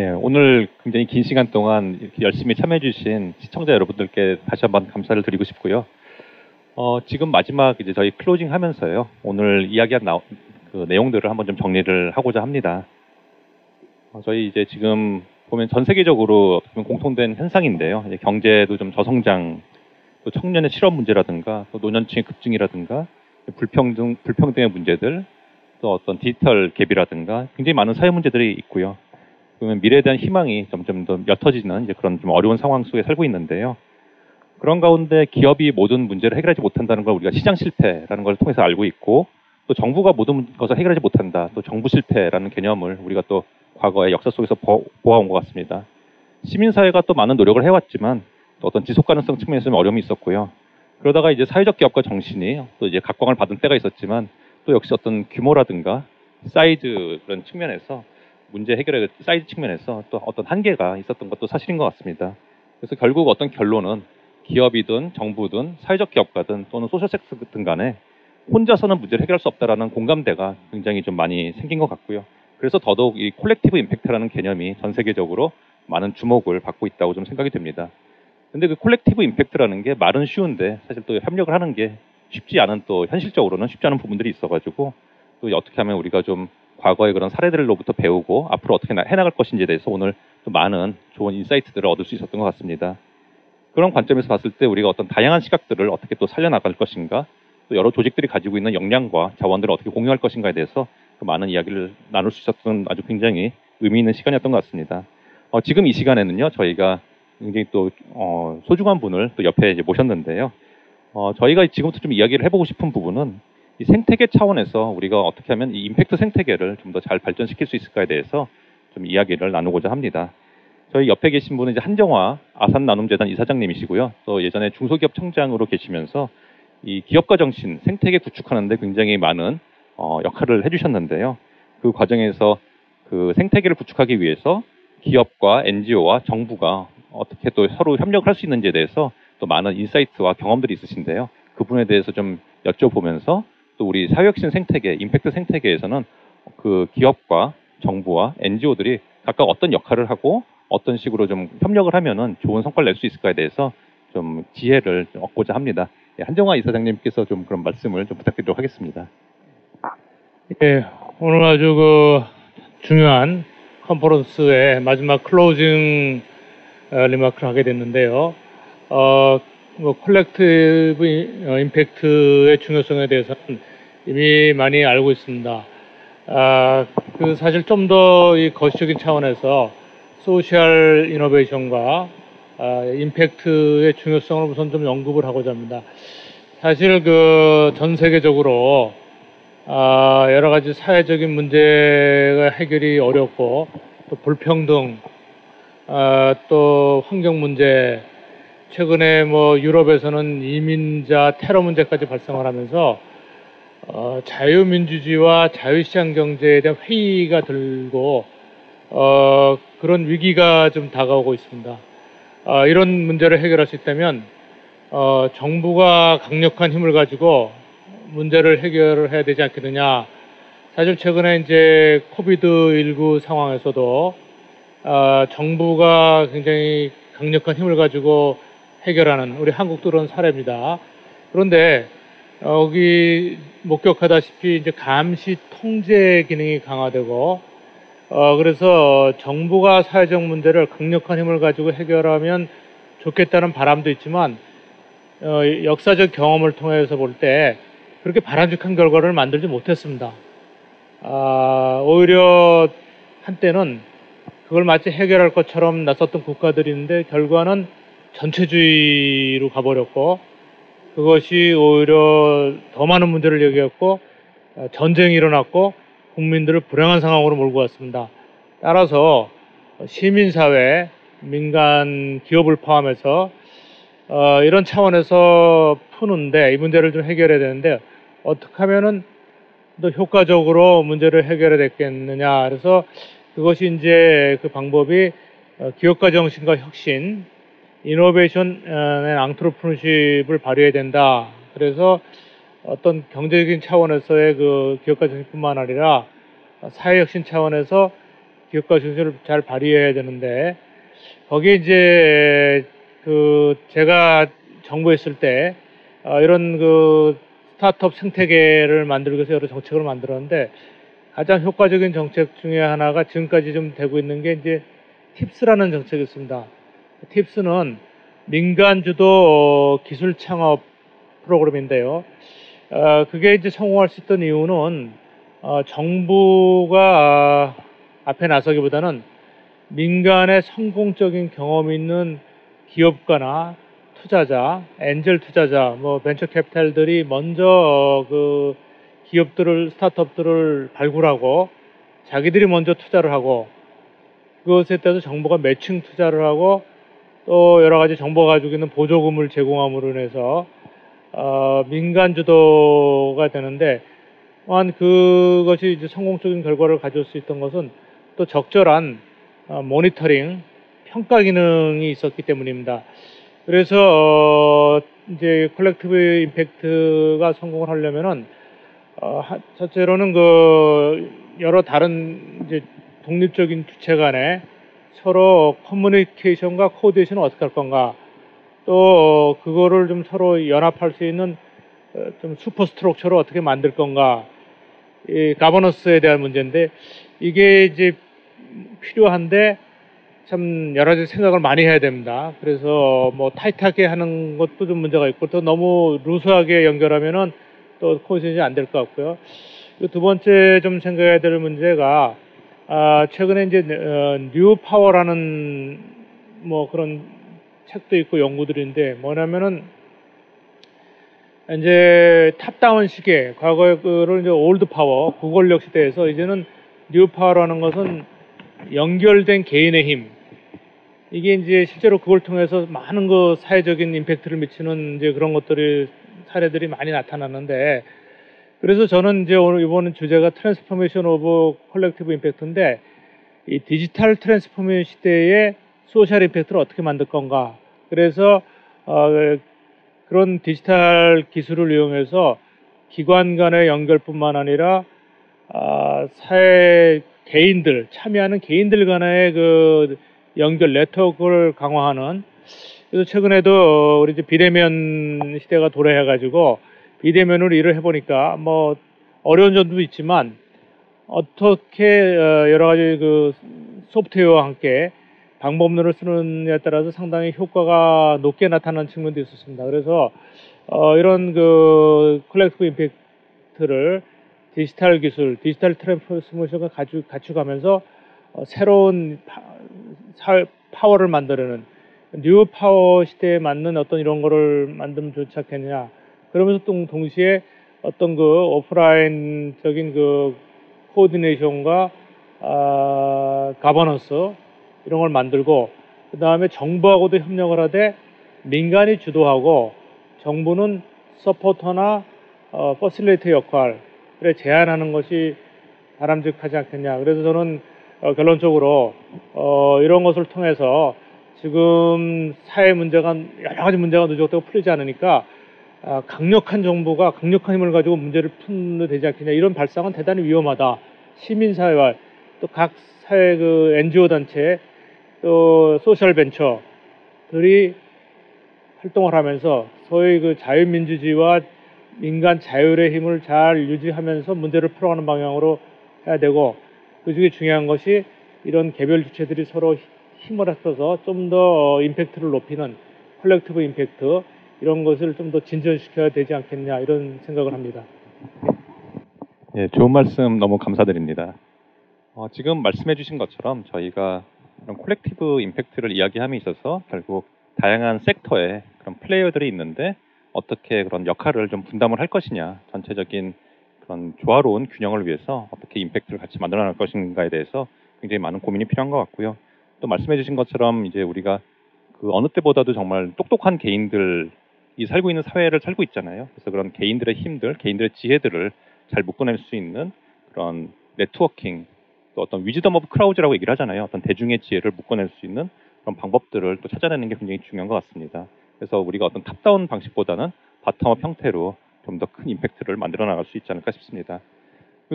예, 오늘 굉장히 긴 시간 동안 이렇게 열심히 참여해주신 시청자 여러분들께 다시 한번 감사를 드리고 싶고요. 지금 마지막 이제 저희 클로징 하면서요. 오늘 이야기한 그 내용들을 한번 좀 정리를 하고자 합니다. 저희 이제 지금 보면 전 세계적으로 공통된 현상인데요. 이제 경제도 좀 저성장, 또 청년의 실업 문제라든가, 또 노년층의 급증이라든가, 불평등의 문제들, 또 어떤 디지털 갭이라든가 굉장히 많은 사회 문제들이 있고요. 그러면 미래에 대한 희망이 점점 더 옅어지는 이제 그런 좀 어려운 상황 속에 살고 있는데요. 그런 가운데 기업이 모든 문제를 해결하지 못한다는 걸 우리가 시장 실패라는 걸 통해서 알고 있고, 또 정부가 모든 것을 해결하지 못한다, 또 정부 실패라는 개념을 우리가 또 과거의 역사 속에서 보아온 것 같습니다. 시민사회가 또 많은 노력을 해왔지만 또 어떤 지속 가능성 측면에서는 어려움이 있었고요. 그러다가 이제 사회적 기업가 정신이 또 이제 각광을 받은 때가 있었지만 또 역시 어떤 규모라든가 사이즈 그런 측면에서 문제 해결의 사이즈 측면에서 또 어떤 한계가 있었던 것도 사실인 것 같습니다. 그래서 결국 어떤 결론은 기업이든 정부든 사회적 기업가든 또는 소셜 섹터든 간에 혼자서는 문제를 해결할 수 없다라는 공감대가 굉장히 좀 많이 생긴 것 같고요. 그래서 더더욱 이 콜렉티브 임팩트라는 개념이 전 세계적으로 많은 주목을 받고 있다고 좀 생각이 됩니다. 근데 그 콜렉티브 임팩트라는 게 말은 쉬운데 사실 또 협력을 하는 게 쉽지 않은, 또 현실적으로는 쉽지 않은 부분들이 있어가지고 또 어떻게 하면 우리가 좀 과거의 그런 사례들로부터 배우고 앞으로 어떻게 해나갈 것인지에 대해서 오늘 또 많은 좋은 인사이트들을 얻을 수 있었던 것 같습니다. 그런 관점에서 봤을 때 우리가 어떤 다양한 시각들을 어떻게 또 살려나갈 것인가, 또 여러 조직들이 가지고 있는 역량과 자원들을 어떻게 공유할 것인가에 대해서 그 많은 이야기를 나눌 수 있었던 아주 굉장히 의미 있는 시간이었던 것 같습니다. 지금 이 시간에는요, 저희가 굉장히 또 소중한 분을 또 옆에 이제 모셨는데요. 저희가 지금부터 좀 이야기를 해보고 싶은 부분은 이 생태계 차원에서 우리가 어떻게 하면 이 임팩트 생태계를 좀 더 잘 발전시킬 수 있을까에 대해서 좀 이야기를 나누고자 합니다. 저희 옆에 계신 분은 이제 한정화 아산나눔재단 이사장님이시고요. 또 예전에 중소기업 청장으로 계시면서 이 기업가 정신, 생태계 구축하는데 굉장히 많은 역할을 해주셨는데요. 그 과정에서 그 생태계를 구축하기 위해서 기업과 NGO와 정부가 어떻게 또 서로 협력을 할 수 있는지에 대해서 또 많은 인사이트와 경험들이 있으신데요. 그 부분에 대해서 좀 여쭤보면서 또 우리 사회혁신 생태계, 임팩트 생태계에서는 그 기업과 정부와 NGO들이 각각 어떤 역할을 하고 어떤 식으로 좀 협력을 하면은 좋은 성과를 낼 수 있을까에 대해서 좀 지혜를 좀 얻고자 합니다. 한정화 이사장님께서 좀 그런 말씀을 좀 부탁드리도록 하겠습니다. 예, 오늘 아주 중요한 컨퍼런스의 마지막 클로징 리마크를 하게 됐는데요. 콜렉티브 임팩트의 중요성에 대해서는 이미 많이 알고 있습니다. 사실 좀 더 이 거시적인 차원에서 소셜 이노베이션과 임팩트의 중요성을 우선 좀 언급을 하고자 합니다. 사실 전 세계적으로 여러 가지 사회적인 문제가 해결이 어렵고 또 불평등, 또 환경 문제, 최근에 유럽에서는 이민자 테러 문제까지 발생을 하면서 자유민주주의와 자유시장 경제에 대한 회의가 들고 그런 위기가 좀 다가오고 있습니다. 이런 문제를 해결할 수 있다면 정부가 강력한 힘을 가지고 문제를 해결을 해야 되지 않겠느냐. 사실 최근에 이제 코비드19 상황에서도 정부가 굉장히 강력한 힘을 가지고 해결하는 우리 한국도 그런 사례입니다. 그런데 여기 목격하다시피 이제 감시 통제 기능이 강화되고 그래서 정부가 사회적 문제를 강력한 힘을 가지고 해결하면 좋겠다는 바람도 있지만 역사적 경험을 통해서 볼 때 그렇게 바람직한 결과를 만들지 못했습니다. 오히려 한때는 그걸 마치 해결할 것처럼 나섰던 국가들이 있는데 결과는 전체주의로 가버렸고 그것이 오히려 더 많은 문제를 야기했고 전쟁이 일어났고 국민들을 불행한 상황으로 몰고 왔습니다. 따라서 시민사회, 민간 기업을 포함해서 이런 차원에서 푸는데 이 문제를 좀 해결해야 되는데 어떻게 하면은 더 효과적으로 문제를 해결해야 되겠느냐. 그래서 그것이 이제 그 방법이 기업가 정신과 혁신, 이노베이션 앤 앙트로프너십을 발휘해야 된다. 그래서 어떤 경제적인 차원에서의 그 기업가 정신뿐만 아니라 사회혁신 차원에서 기업가 중심을 잘 발휘해야 되는데 거기에 이제 그 제가 정부에 있을 때 이런 그 스타트업 생태계를 만들기 위해서 여러 정책을 만들었는데 가장 효과적인 정책 중에 하나가 지금까지 좀 되고 있는 게 이제 팁스라는 정책이 있습니다. 팁스는 민간 주도 기술 창업 프로그램인데요. 그게 이제 성공할 수 있던 이유는 정부가 앞에 나서기보다는 민간의 성공적인 경험이 있는 기업가나 투자자, 엔젤 투자자, 뭐 벤처 캐피탈들이 먼저 그 기업들을 스타트업들을 발굴하고 자기들이 먼저 투자를 하고 그것에 따라서 정부가 매칭 투자를 하고 또 여러 가지 정부가 가지고 있는 보조금을 제공함으로 인해서 민간 주도가 되는데 또한 그것이 이제 성공적인 결과를 가져올 수 있던 것은 또 적절한 모니터링, 평가 기능이 있었기 때문입니다. 그래서 이제 컬렉티브 임팩트가 성공을 하려면은 첫째로는 그 여러 다른 이제 독립적인 주체 간에 서로 커뮤니케이션과 코디네이션을 어떻게 할 건가, 또 그거를 좀 서로 연합할 수 있는 좀 슈퍼 스트럭처를 어떻게 만들 건가, 이 가버넌스에 대한 문제인데 이게 이제 필요한데 참 여러 가지 생각을 많이 해야 됩니다. 그래서 뭐 타이트하게 하는 것도 좀 문제가 있고 또 너무 루스하게 연결하면은 또 코디네이션이 안 될 것 같고요. 두 번째 좀 생각해야 될 문제가 최근에 이제 뉴 파워라는 뭐 그런 책도 있고 연구들인데 뭐냐면은 이제 탑다운 시계, 과거의 그를 이제 올드 파워, 구권력 시대에서 이제는 뉴 파워라는 것은 연결된 개인의 힘. 이게 이제 실제로 그걸 통해서 많은 그 사회적인 임팩트를 미치는 이제 그런 것들이 사례들이 많이 나타나는데 그래서 저는 이제 오늘 이번 주제가 트랜스포메이션 오브 컬렉티브 임팩트인데 이 디지털 트랜스포메이션 시대의 소셜 임팩트를 어떻게 만들 건가. 그래서 그런 디지털 기술을 이용해서 기관 간의 연결뿐만 아니라 사회 개인들, 참여하는 개인들 간의 그 연결 네트워크를 강화하는. 그래서 최근에도 우리 이제 비대면 시대가 도래해가지고 비대면으로 일을 해보니까 뭐 어려운 점도 있지만 어떻게 여러 가지 그 소프트웨어와 함께 방법론을 쓰느냐에 따라서 상당히 효과가 높게 나타나는 측면도 있었습니다. 그래서 이런 그 컬렉티브 임팩트를 디지털 기술, 디지털 트랜스포메이션을 갖추가면서 새로운 파워를 만드는 뉴 파워 시대에 맞는 어떤 이런 거를 만들면 좋지 않겠냐. 그러면서 또 동시에 어떤 그 오프라인적인 그 코디네이션과 가버넌스 이런 걸 만들고 그 다음에 정부하고도 협력을 하되 민간이 주도하고 정부는 서포터나 퍼실리티 역할을 제안하는 것이 바람직하지 않겠냐. 그래서 저는 결론적으로 이런 것을 통해서 지금 사회 문제가 여러 가지 문제가 누적되고 풀리지 않으니까 강력한 정부가 강력한 힘을 가지고 문제를 풀면 되지 않겠냐. 이런 발상은 대단히 위험하다. 시민사회와 또 각 사회 그 NGO 단체 또 소셜 벤처들이 활동을 하면서 소위 그 자유민주주의와 민간 자율의 힘을 잘 유지하면서 문제를 풀어가는 방향으로 해야 되고 그 중에 중요한 것이 이런 개별 주체들이 서로 힘을 합쳐서 좀 더 임팩트를 높이는 컬렉티브 임팩트 이런 것을 좀 더 진전시켜야 되지 않겠냐 이런 생각을 합니다. 예, 좋은 말씀 너무 감사드립니다. 지금 말씀해 주신 것처럼 저희가 그런 콜렉티브 임팩트를 이야기함에 있어서 결국 다양한 섹터에 그런 플레이어들이 있는데 어떻게 그런 역할을 좀 분담을 할 것이냐, 전체적인 그런 조화로운 균형을 위해서 어떻게 임팩트를 같이 만들어 나갈 것인가에 대해서 굉장히 많은 고민이 필요한 것 같고요. 또 말씀해 주신 것처럼 이제 우리가 그 어느 때보다도 정말 똑똑한 개인들이 살고 있는 사회를 살고 있잖아요. 그래서 그런 개인들의 힘들, 개인들의 지혜들을 잘 묶어낼 수 있는 그런 네트워킹, 또 어떤 위즈덤 오브 크라우즈라고 얘기를 하잖아요. 어떤 대중의 지혜를 묶어낼 수 있는 그런 방법들을 또 찾아내는 게 굉장히 중요한 것 같습니다. 그래서 우리가 어떤 탑다운 방식보다는 바텀업 형태로 좀 더 큰 임팩트를 만들어 나갈 수 있지 않을까 싶습니다.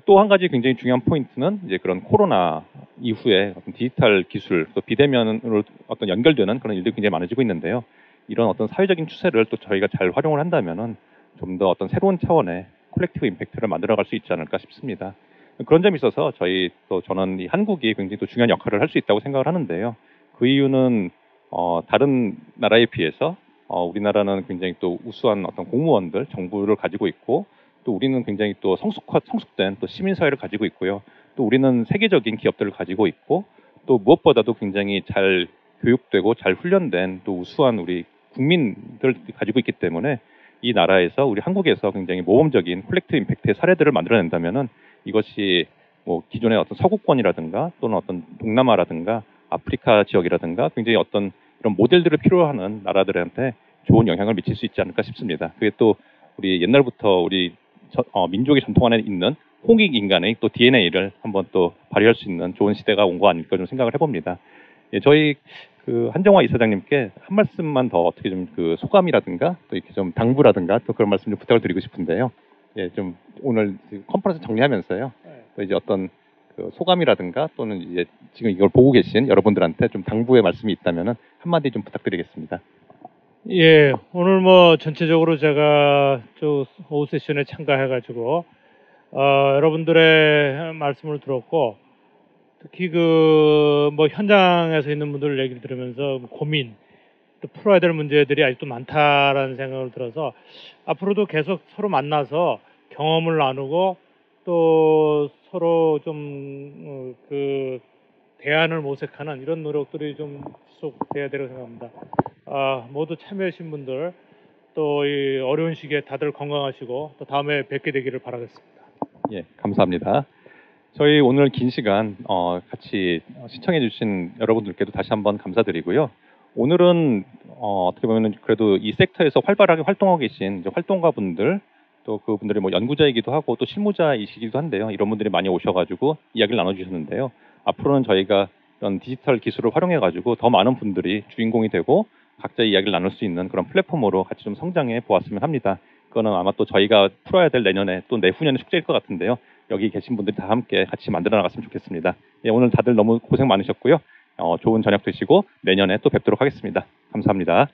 또 한 가지 굉장히 중요한 포인트는 이제 그런 코로나 이후에 어떤 디지털 기술, 또 비대면으로 어떤 연결되는 그런 일들이 굉장히 많아지고 있는데요. 이런 어떤 사회적인 추세를 또 저희가 잘 활용을 한다면은 좀 더 어떤 새로운 차원의 콜렉티브 임팩트를 만들어갈 수 있지 않을까 싶습니다. 그런 점이 있어서 저는 이 한국이 굉장히 또 중요한 역할을 할 수 있다고 생각을 하는데요. 그 이유는 다른 나라에 비해서 우리나라는 굉장히 또 우수한 어떤 공무원들, 정부를 가지고 있고 또 우리는 굉장히 또 성숙된 또 시민사회를 가지고 있고요. 또 우리는 세계적인 기업들을 가지고 있고 또 무엇보다도 굉장히 잘 교육되고 잘 훈련된 또 우수한 우리 국민들 가지고 있기 때문에 이 나라에서 우리 한국에서 굉장히 모범적인 콜렉티브 임팩트의 사례들을 만들어낸다면은 이것이 뭐 기존의 어떤 서구권이라든가 또는 어떤 동남아라든가 아프리카 지역이라든가 굉장히 어떤 이런 모델들을 필요로 하는 나라들한테 좋은 영향을 미칠 수 있지 않을까 싶습니다. 그게 또 우리 옛날부터 우리 민족의 전통 안에 있는 홍익 인간의 또 DNA를 한번 또 발휘할 수 있는 좋은 시대가 온 거 아닐까 좀 생각을 해봅니다. 예, 저희 그 한정화 이사장님께 한 말씀만 더 어떻게 좀 그 소감이라든가 또 이렇게 좀 당부라든가 또 그런 말씀 좀 부탁을 드리고 싶은데요. 예, 좀 오늘 컨퍼런스 정리하면서요. 또 이제 어떤 그 소감이라든가 또는 이제 지금 이걸 보고 계신 여러분들한테 좀 당부의 말씀이 있다면은 한마디 좀 부탁드리겠습니다. 예, 오늘 뭐 전체적으로 제가 저 오후 세션에 참가해가지고 여러분들의 말씀을 들었고 특히 그 뭐 현장에서 있는 분들 얘기를 들으면서 고민 또 풀어야 될 문제들이 아직도 많다라는 생각을 들어서 앞으로도 계속 서로 만나서 경험을 나누고 또 서로 좀 그 대안을 모색하는 이런 노력들이 좀 지속돼야 되라고 생각합니다. 모두 참여하신 분들 또 이 어려운 시기에 다들 건강하시고 또 다음에 뵙게 되기를 바라겠습니다. 예, 감사합니다. 저희 오늘 긴 시간 같이 시청해주신 여러분들께도 다시 한번 감사드리고요. 오늘은 어떻게 보면 그래도 이 섹터에서 활발하게 활동하고 계신 이제 활동가분들 또 그분들이 뭐 연구자이기도 하고 또 실무자이시기도 한데요. 이런 분들이 많이 오셔가지고 이야기를 나눠주셨는데요. 앞으로는 저희가 이런 디지털 기술을 활용해가지고 더 많은 분들이 주인공이 되고 각자의 이야기를 나눌 수 있는 그런 플랫폼으로 같이 좀 성장해 보았으면 합니다. 그거는 아마 또 저희가 풀어야 될 내년에 또 내후년의 숙제일 것 같은데요. 여기 계신 분들이 다 함께 같이 만들어 나갔으면 좋겠습니다. 예, 오늘 다들 너무 고생 많으셨고요. 좋은 저녁 되시고 내년에 또 뵙도록 하겠습니다. 감사합니다.